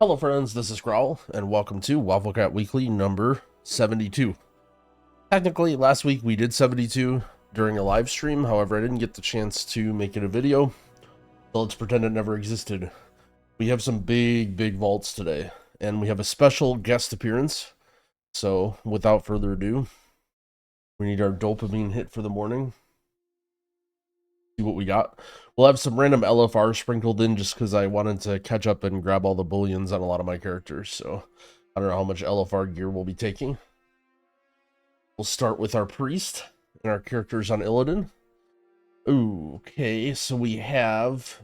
Hello friends, this is Growl, and welcome to Wafflecat Weekly number 72. Technically, last week we did 72 during a live stream, however I didn't get the chance to make it a video, so let's pretend it never existed. We have some big vaults today, and we have a special guest appearance, so without further ado, we need our dopamine hit for the morning. See what we got. We'll have some random LFR sprinkled in just because I wanted to catch up and grab all the bullions on a lot of my characters. So I don't know how much LFR gear we'll be taking. We'll start with our priest and our characters on Illidan. Okay, so we have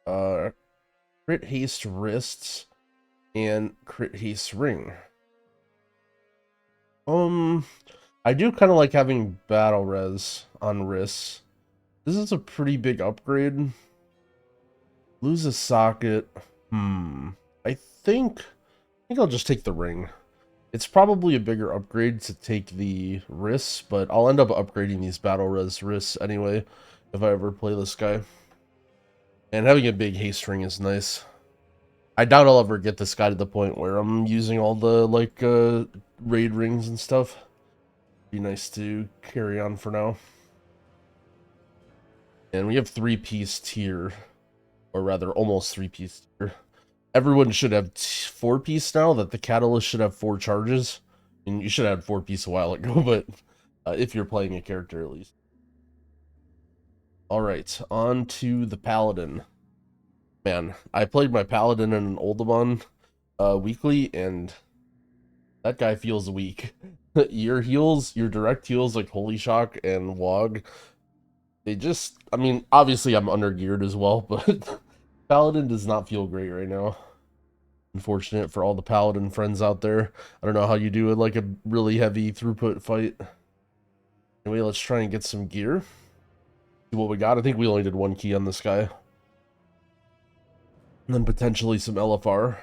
crit haste wrists and crit haste ring. I do kind of like having battle res on wrists. This is a pretty big upgrade. Lose a socket. I think I'll just take the ring. It's probably a bigger upgrade to take the wrists, but I'll end up upgrading these battle res wrists anyway if I ever play this guy. And having a big haste ring is nice. I doubt I'll ever get this guy to the point where I'm using all the like raid rings and stuff. Be nice to carry on for now. And we have 3-piece tier, or rather almost 3-piece tier. Everyone should have 4-piece now, that the catalyst should have 4 charges. And you should have 4-piece a while ago, but if you're playing a character at least. Alright, on to the Paladin. Man, I played my Paladin in an Oldemon weekly, and that guy feels weak. Your heals, your direct heals like Holy Shock and Wog, they just, I mean, obviously I'm under-geared as well, but Paladin does not feel great right now. Unfortunate for all the Paladin friends out there. I don't know how you do it, like a really heavy throughput fight. Anyway, let's try and get some gear. See what we got. I think we only did 1 key on this guy. And then potentially some LFR.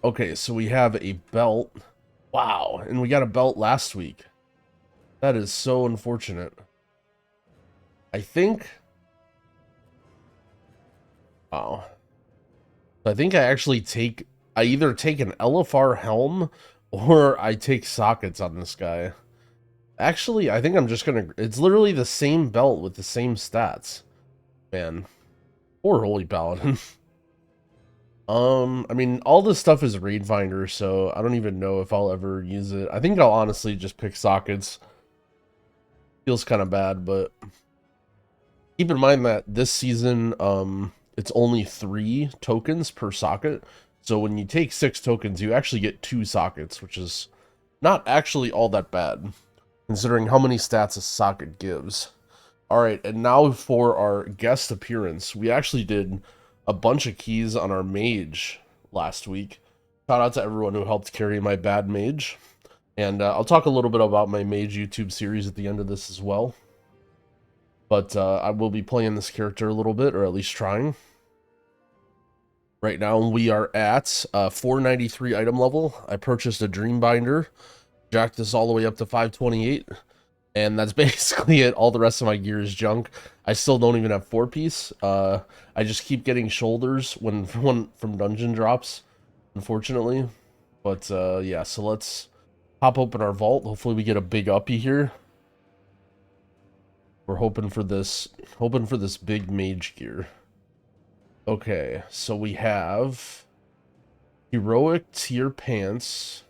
Okay, so we have a belt. Wow, and we got a belt last week. That is so unfortunate. I think... Wow. I think I actually take... I either take an LFR helm or I take sockets on this guy. Actually, I think I'm just gonna... It's literally the same belt with the same stats. Man. Poor Holy Paladin. I mean, all this stuff is raid finder, so I don't even know if I'll ever use it. I think I'll honestly just pick sockets. Feels kind of bad, but... Keep in mind that this season, it's only 3 tokens per socket. So when you take 6 tokens, you actually get 2 sockets, which is not actually all that bad, considering how many stats a socket gives. Alright, and now for our guest appearance. We actually did a bunch of keys on our Mage last week. Shout out to everyone who helped carry my bad Mage. And I'll talk a little bit about my Mage YouTube series at the end of this as well. But I will be playing this character a little bit, or at least trying. Right now we are at 493 item level. I purchased a Dream Binder, jacked this all the way up to 528, and that's basically it. All the rest of my gear is junk. I still don't even have 4-piece. I just keep getting shoulders when from dungeon drops, unfortunately. But yeah, so let's pop open our vault. Hopefully we get a big uppy here. We're hoping for this big mage gear. Okay, so we have heroic tier pants.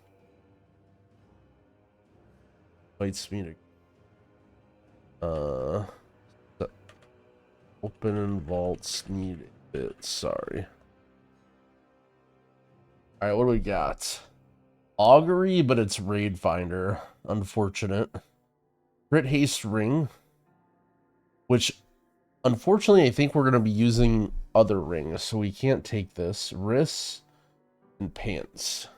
Bites me to open and vaults need a bit, sorry. Alright, what do we got? Augury, but it's raid finder. Unfortunate. Crit haste ring, which unfortunately I think we're going to be using other rings, so we can't take this. Wrists and pants.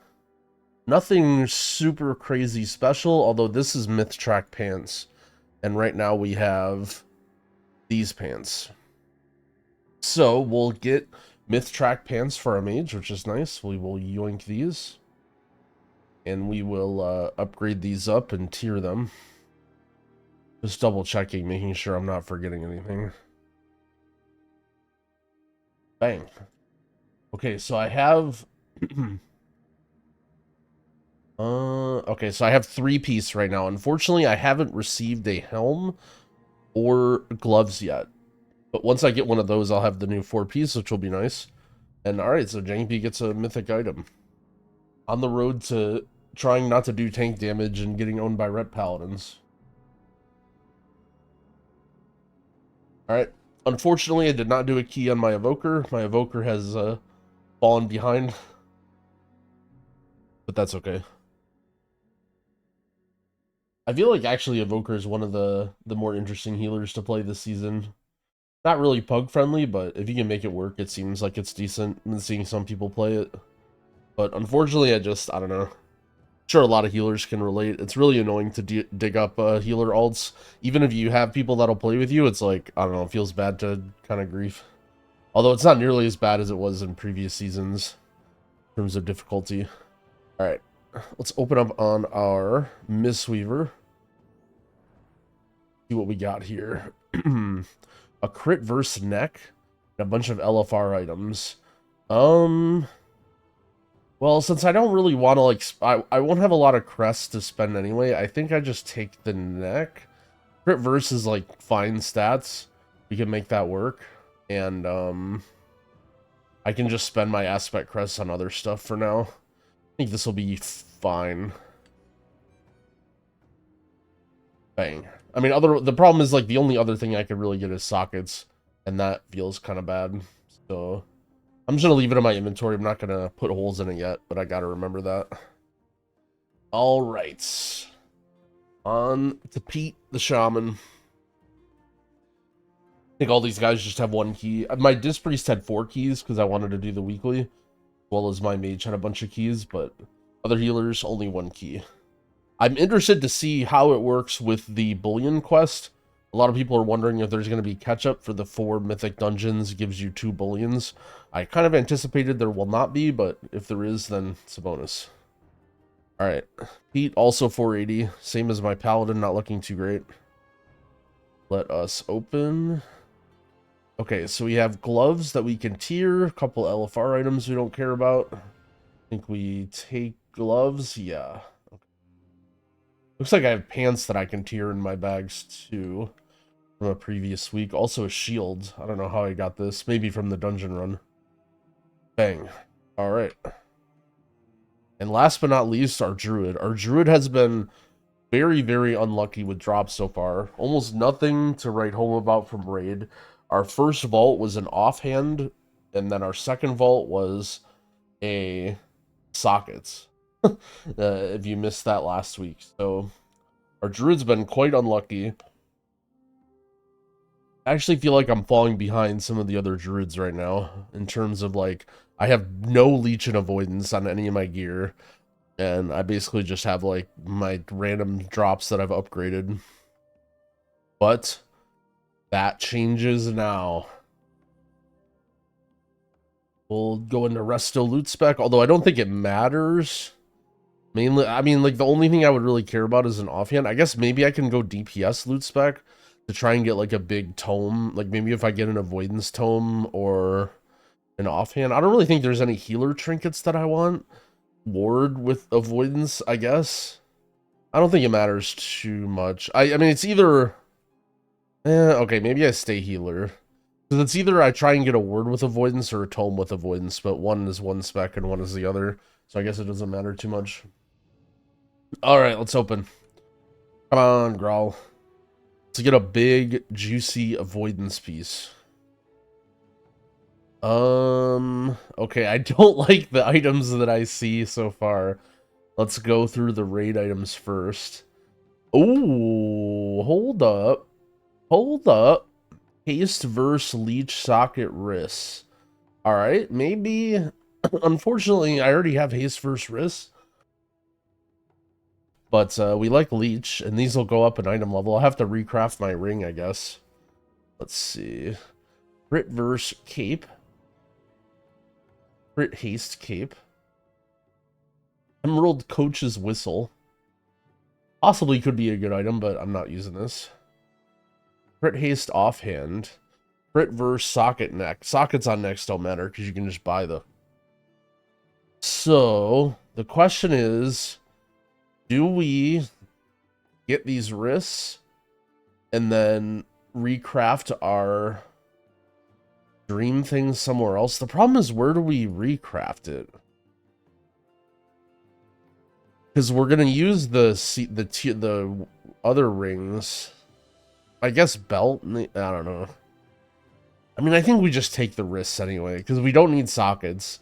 Nothing super crazy special, although this is myth track pants, and right now we have these pants. So we'll get myth track pants for our mage, which is nice. We will yoink these, and we will upgrade these up and tier them. Just double checking, making sure I'm not forgetting anything. Bang. Okay, so I have Okay, so I have 3-piece right now. Unfortunately, I haven't received a helm or gloves yet. But once I get one of those, I'll have the new 4-piece, which will be nice. And alright, so Janky gets a mythic item. On the road to trying not to do tank damage and getting owned by ret paladins. Alright. Unfortunately, I did not do a key on my Evoker. My Evoker has fallen behind. But that's okay. I feel like actually Evoker is one of the more interesting healers to play this season. Not really pug friendly, but if you can make it work, it seems like it's decent. I've been seeing some people play it. But unfortunately, I don't know. Sure, a lot of healers can relate. It's really annoying to dig up healer alts. Even if you have people that'll play with you, it's like, I don't know, it feels bad to kind of grief. Although it's not nearly as bad as it was in previous seasons in terms of difficulty. Alright, let's open up on our Mistweaver. See what we got here. A crit versus neck, and a bunch of LFR items. Well, since I don't really want to, like, I won't have a lot of crests to spend anyway, I think I just take the neck. Crit verse is, like, fine stats. We can make that work. And, I can just spend my aspect crests on other stuff for now. I think this will be fine. Bang. I mean, the problem is, like, the only other thing I could really get is sockets. And that feels kind of bad. So I'm just going to leave it in my inventory. I'm not going to put holes in it yet, but I got to remember that. All right. On to Pete, the Shaman. I think all these guys just have 1 key. My Disc Priest had 4 keys because I wanted to do the weekly, as well as my Mage had a bunch of keys, but other healers, only 1 key. I'm interested to see how it works with the Bullion quest. A lot of people are wondering if there's going to be catch-up for the 4 mythic dungeons, gives you 2 bullions. I kind of anticipated there will not be, but if there is, then it's a bonus. Alright, Pete also 480, same as my Paladin, not looking too great. Let us open. Okay, so we have gloves that we can tier, a couple LFR items we don't care about. I think we take gloves, yeah. Okay. Looks like I have pants that I can tier in my bags too, from a previous week. Also a shield, I don't know how I got this, maybe from the dungeon run. Bang. Alright. And last but not least, our Druid. Our Druid has been very, very unlucky with drops so far. Almost nothing to write home about from Raid. Our first vault was an offhand, and then our second vault was a sockets. If you missed that last week. So our Druid's been quite unlucky. I actually feel like I'm falling behind some of the other Druids right now in terms of, like, I have no leech and avoidance on any of my gear, and I basically just have, like, my random drops that I've upgraded. But that changes now. We'll go into resto loot spec, although I don't think it matters. Mainly, I mean, like, the only thing I would really care about is an offhand. I guess maybe I can go DPS loot spec to try and get, like, a big tome. Like, maybe if I get an avoidance tome or an offhand. I don't really think there's any healer trinkets that I want. Ward with avoidance, I guess. I don't think it matters too much. I mean, it's either... okay, maybe I stay healer. Because it's either I try and get a ward with avoidance or a tome with avoidance, but one is one spec and one is the other. So I guess it doesn't matter too much. Alright, let's open. Come on, Growl. Let's get a big, juicy avoidance piece. Okay, I don't like the items that I see so far. Let's go through the raid items first. Oh, hold up. Hold up. Haste verse leech socket wrists. Alright, maybe... Unfortunately, I already have haste verse wrists. But we like leech, and these will go up an item level. I'll have to recraft my ring, I guess. Let's see. Crit verse cape. Crit haste cape. Emerald coach's whistle. Possibly could be a good item, but I'm not using this. Crit haste offhand. Crit verse socket neck. Sockets on necks don't matter because you can just buy the. So the question is, do we get these wrists and then recraft our dream things somewhere else? The problem is, where do we recraft it? Because we're gonna use the other rings. I guess belt. I don't know. I mean, I think we just take the wrists anyway, because we don't need sockets.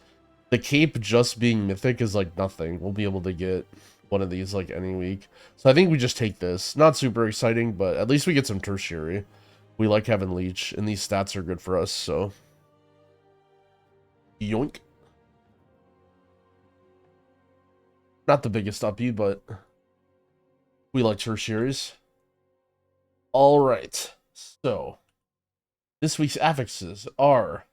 The cape just being mythic is like nothing. We'll be able to get one of these like any week. So I think we just take this. Not super exciting, but at least we get some tertiary. We like having leech, and these stats are good for us, so. Yoink. Not the biggest uppy, but we like tertiaries. Alright, so this week's affixes are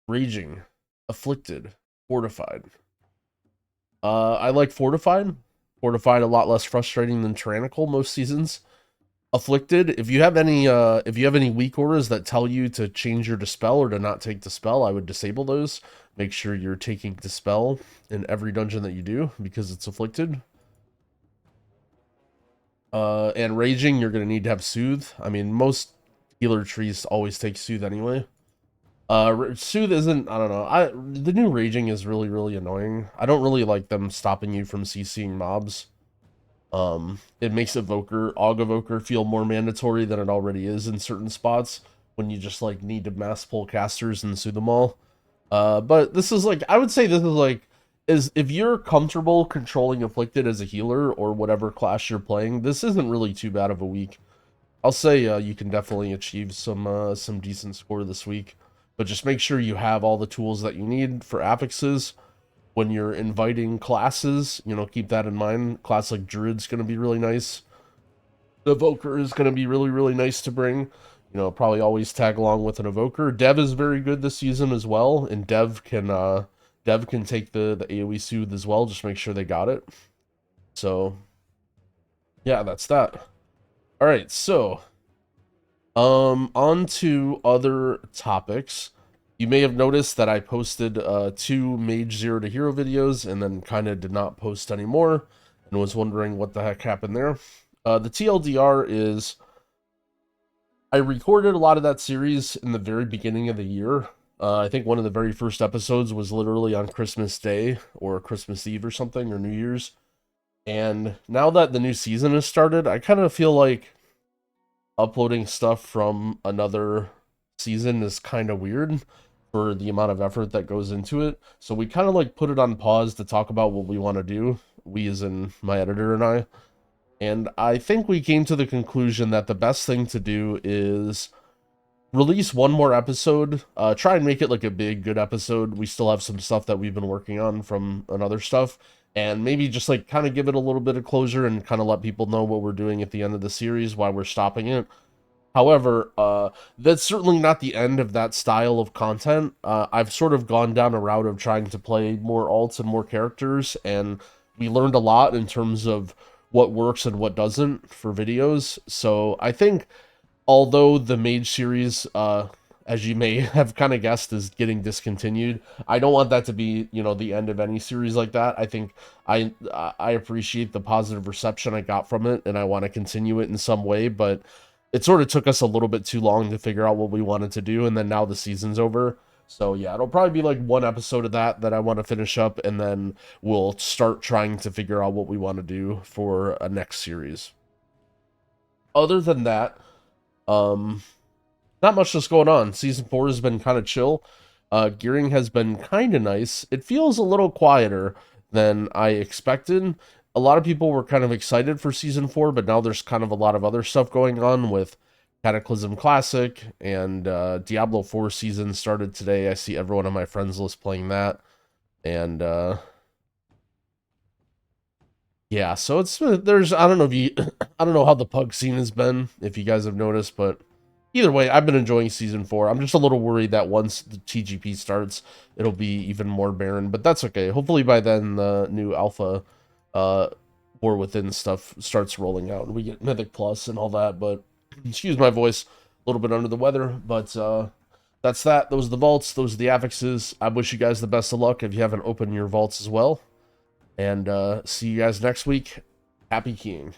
Raging, Afflicted, Fortified. I like Fortified. Fortified a lot less frustrating than Tyrannical most seasons. Afflicted, if you have any weak auras that tell you to change your Dispel or to not take Dispel, I would disable those. Make sure you're taking Dispel in every dungeon that you do, because it's Afflicted. And Raging, you're going to need to have Soothe. I mean, most healer trees always take Soothe anyway. Soothe isn't, I don't know. The new Raging is really, really annoying. I don't really like them stopping you from CCing mobs. It makes Og Evoker feel more mandatory than it already is in certain spots when you just like need to mass pull casters and soothe them all. But this is like, I would say this is like, if you're comfortable controlling Afflicted as a healer or whatever class you're playing, this isn't really too bad of a week. I'll say you can definitely achieve some decent score this week, but just make sure you have all the tools that you need for affixes. When you're inviting classes, you know, keep that in mind. Class like Druid's going to be really nice. The Evoker is going to be really, really nice to bring. You know, probably always tag along with an Evoker. Dev is very good this season as well, and Dev can take the AoE Soothe as well. Just make sure they got it. So, yeah, that's that. All right, so on to other topics. You may have noticed that I posted 2 Mage 0 to Hero videos and then kind of did not post anymore and was wondering what the heck happened there. The TLDR is I recorded a lot of that series in the very beginning of the year. I think one of the very first episodes was literally on Christmas Day or Christmas Eve or something, or New Year's. And now that the new season has started, I kind of feel like uploading stuff from another season is kind of weird for the amount of effort that goes into it. So we kind of like put it on pause to talk about what we want to do. We as in my editor and I. And I think we came to the conclusion that the best thing to do is release one more episode. Try and make it like a big, good episode. We still have some stuff that we've been working on from another stuff. And maybe just like kind of give it a little bit of closure and kind of let people know what we're doing at the end of the series, why we're stopping it. However, that's certainly not the end of that style of content. I've sort of gone down a route of trying to play more alts and more characters, and we learned a lot in terms of what works and what doesn't for videos. So I think, although the Mage series, as you may have kind of guessed, is getting discontinued, I don't want that to be, you know, the end of any series like that. I think I appreciate the positive reception I got from it, and I want to continue it in some way, but it sort of took us a little bit too long to figure out what we wanted to do, and then now the season's over. So yeah, it'll probably be like one episode of that I want to finish up, and then we'll start trying to figure out what we want to do for a next series. Other than that, not much just going on. Season 4 has been kind of chill. Gearing has been kind of nice. It feels a little quieter than I expected. A lot of people were kind of excited for Season 4, but now there's kind of a lot of other stuff going on with Cataclysm Classic, and Diablo 4 season started today. I see everyone on my friends list playing that. And yeah, so there's, I don't know if you, I don't know how the pug scene has been, if you guys have noticed, but either way, I've been enjoying Season 4. I'm just a little worried that once the TGP starts, it'll be even more barren, but that's okay. Hopefully by then the new alpha War Within stuff starts rolling out and we get Mythic Plus and all that. But excuse my voice, a little bit under the weather, but that's that. Those are the vaults. Those are the affixes. I wish you guys the best of luck if you haven't opened your vaults as well. And see you guys next week. Happy keying.